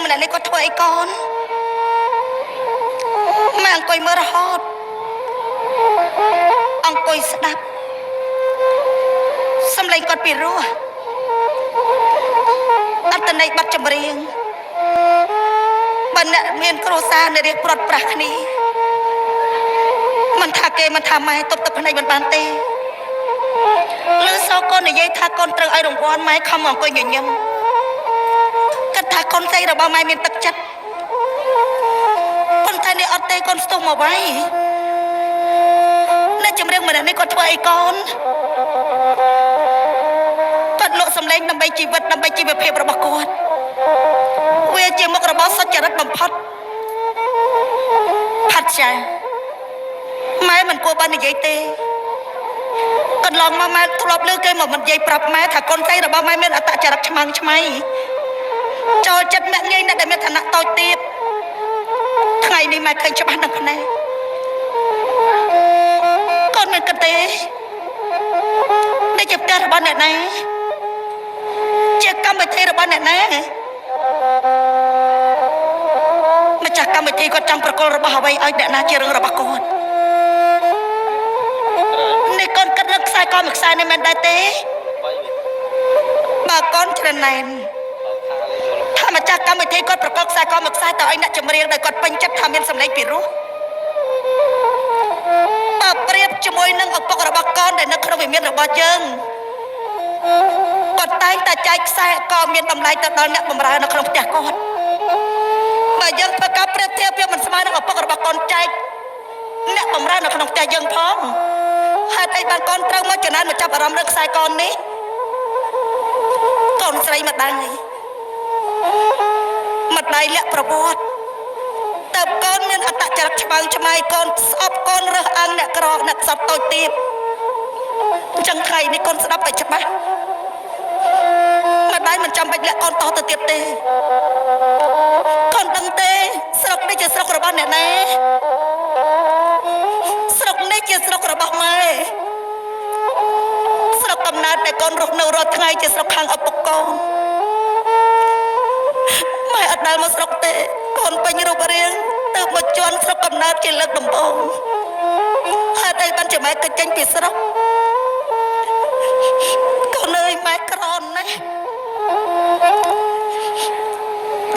ម្នាក់នេះគាត់ធ្វើអីកូនម៉ែអង្គុយមើលរហូតអង្គុយស្ដាប់សំឡេងគាត់ពីរោះអត្តន័យបទចម្រៀងបើអ្នកមានគ្រួសារនៅរៀបព្រាត់ប្រាស់គ្នាមិនថាគេមិនថាម៉ែទប់ទឹកភ្នែកមិនបានទេលើសោកូននិយាយថាកូនត្រូវឲ្យរង្វាន់ម៉ែខំអង្គុយញញឹមគិតថាកូនស្រីរបស់ម៉ែមានទឹកចិត្តប៉ុន្តែនេះអត់ទេកូនស្ទុះមកវាយអ្នកចម្រៀងម្នាក់នេះគាត់ធ្វើអីកូនគាត់លក់សម្លេងដើម្បីជីវិតដើម្បីជីវភាពរបស់គាត់វាជាមុខរបរសុចរិតបំផុតផាត់ចាម៉ែមិនគួរបាននិយាយទេកន្លងមកម៉ែធ្លាប់លើគេមកមិននិយាយប្រាប់ម៉ែថាកូនស្រីរបស់ម៉ែមានអត្តចរិតឆ្មាំងឆ្មៃចូលចិត្តមាក់ងាយអ្នកដែលមានឋានៈតូចទាបថ្ងៃនេះម៉ែឃើញច្បាស់ដល់ភ្នែកកូនមិនគិតទេនេះជាផ្ទះរបស់អ្នកណាជាកម្មវិធីរបស់អ្នកណាម្ចាស់កម្មវិធីគាត់ចង់ប្រកល់របស់អ្វីឲ្យអ្នកណាជារឿងរបស់គាត់នេះកូនគិតរកខ្សែកមួយខ្សែនេះមិនដែរទេបើកូនច្រណែនថាម្ចាស់កម្មវិធីគាត់ប្រកល់ខ្សែកមួយខ្សែទៅឲ្យអ្នកចម្រៀងដែលគាត់ពេញចិត្តថាមានសម្លេងពីរោះបើប្រៀបជាមួយនឹងឪពុករបស់កូនដែលនៅក្នុងវិមានរបស់យើងគាត់តែងតែចែកខ្សែក៏មានតម្លៃទៅដល់អ្នកបម្រើនៅក្នុងផ្ទះគាត់បើយើងធ្វើការប្រៀបធៀបវាមិនស្មើនឹងឪពុករបស់កូនចែកអ្នកបម្រើនៅក្នុងផ្ទះយើងផងហេតុអីបានកូនត្រូវមកចំណានមកចាប់អារម្មណ៍លើខ្សែកូននេះកូនស្រីម្ដាយលាក់ប្រវត្តិតើកូនមានអត្តចរិតឆ្មើងឆ្មៃកូនស្អប់កូនរើសអើងអ្នកក្រអ្នកខ្សត់តូចទាបអញ្ចឹងថ្ងៃនេះកូនស្ដាប់ឲ្យច្បាស់ម្ដាយមិនចាំបាច់លាក់កូនតទៅទៀតទេកូនដឹងទេស្រុកនេះជាស្រុករបស់អ្នកណាស្រុកនេះជាស្រុករបស់ម៉ែស្រុកកំណើតដែលកូនរស់នៅរាល់ថ្ងៃជាស្រុកខាងឪពុកកូនម៉ែអត់ដែលមកស្រុកទេកូនពេញរូបរាងទៅមកជន់ស្រុកកំណើតជាលើកដំបូងហេតុអីបានជាម៉ែទៅចេញពីស្រុកកូនអើយម៉ែក្រណាស់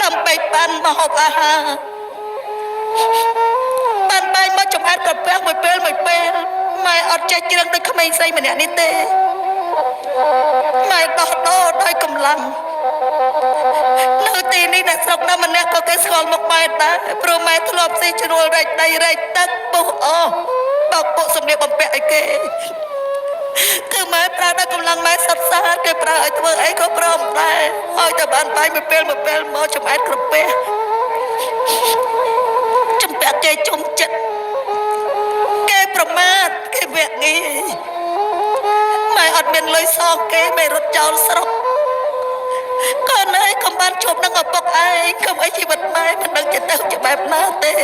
ដើម្បីបានមកហូបអាហារបានបាយមកចំអែតកាពះមួយពេលម៉ែអត់ចេះជ្រឿងដូចក្មេងស្រីម្នាក់នេះទេម៉ែដោះដូរដោយកម្លាំងនៅទីនេះអ្នកស្រុកណាម្នាក់ក៏គេស្គាល់មុខម៉ែដែរព្រោះម៉ែធ្លាប់ស៊ីជ្រួលរែកដីរែកទឹកពុះអូបោកពួកសម្លៀកបំពាក់ឲ្យគេគឺម៉ែប្រើដល់កម្លាំងម៉ែសុទ្ធសាធគេប្រើឲ្យធ្វើអីក៏ព្រមដែរឲ្យតែបានបាយមួយពេលមកចំអែតក្រពះចំពាក់គេជុំចិត្តគេប្រមាថគេវាក់ងាយម៉ែអត់មានលុយសងគេម៉ែរត់ចោលស្រុកកូនអើយកុំបានជួបនឹងឪពុកឯងកុំឲ្យជីវិតម៉ែមិនដឹងទៅជាបែបណាទេ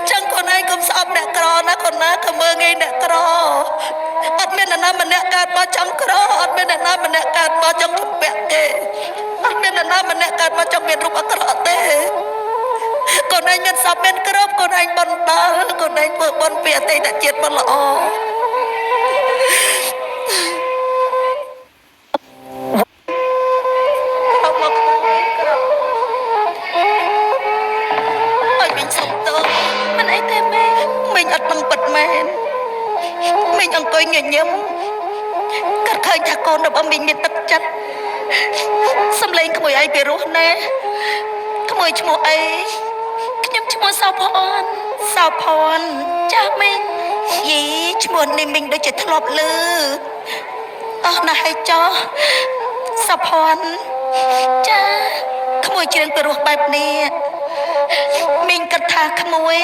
ចឹងកូនឯងកុំស្អប់អ្នកក្រណាកូនណាកុំមើងងាយអ្នកក្រអត់មានអ្នកណាម្នាក់កើតមកចង់ក្រអត់មានអ្នកណាម្នាក់កើតមកចង់ជំពាក់គេអត់មានអ្នកណាម្នាក់កើតមកចង់មានរូបអាក្រក់ទេកូនឯងមានសពមានគ្រប់កូនឯងបន់ដល់កូនឯងធ្វើបន់ពីអតីតជាតិបន់ល្អអង្គុយញញឹមគាត់ឃើញថាកូនរបស់មីងមានទឹកចិត្តសំឡេងក្មួយអីពីរោះណាក្មួយឈ្មោះអីខ្ញុំឈ្មោះសោភ័ណ្ឌចាស់មីងយីឈ្មោះនេះមីងដូចជាធ្លាប់ឮអស់ណាស់ហើយចោះសោភ័ណ្ឌចាក្មួយច្រៀងពីរោះបែបនេះមីងគិតថាក្មួយ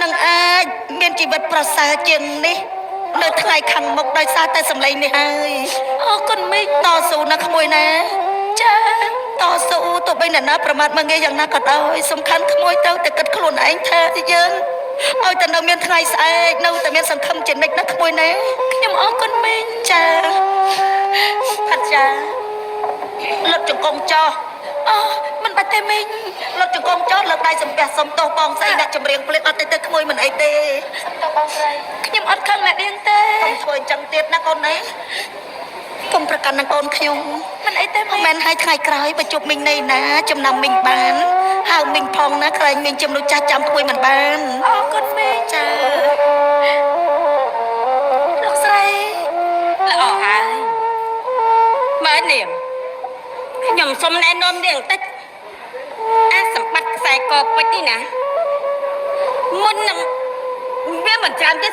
នឹងអាចមានជីវិតប្រសើរជាងនេះនៅថ្ងៃខាងមុខដោយសារតែសម្លេងនេះហើយអរគុណមីងតស៊ូណាក្មួយណាចាតស៊ូទោះបីអ្នកណាប្រមាថមកងាយយ៉ាងណាក៏ដោយសំខាន់ក្មួយត្រូវតែគិតខ្លួនឯងថាយើងឲ្យតែនៅមានថ្ងៃស្អែកនៅតែមានសង្ឃឹមជានិច្ចណាក្មួយណាខ្ញុំអរគុណមីងចាផាត់ចាលុតចង្គង់ចោះ អូមិនបាច់ទេមីងលោកចង្កងចោតលើកដៃសំពះសុំទោសបងស្រីអ្នកចម្រៀងភ្លេចអត់ទៅក្មួយមិនអីទេសុំទោសបងស្រីខ្ញុំអត់ខឹងអ្នកនាងទេកុំធ្វើអញ្ចឹងទៀតណាកូនណាកុំប្រកាន់នឹងកូនខ្ញុំមិនអីទេមិនមែនឲ្យថ្ងៃក្រោយបើជប់មីងនៃណាចំណាំមីងបានហៅមីងផងណាក្រែងមីងជាមនុស្សចាស់ចាំក្មួយមិនបានអរគុណមីងចាលោកស្រីល្អហើយមើលនាងខ្ញុំសុំណែនាំនាងបន្តិចអាសម្បត្តិខ្សែកពេជ្រនេះណាមុននឹងវាមិនច្រើនទេ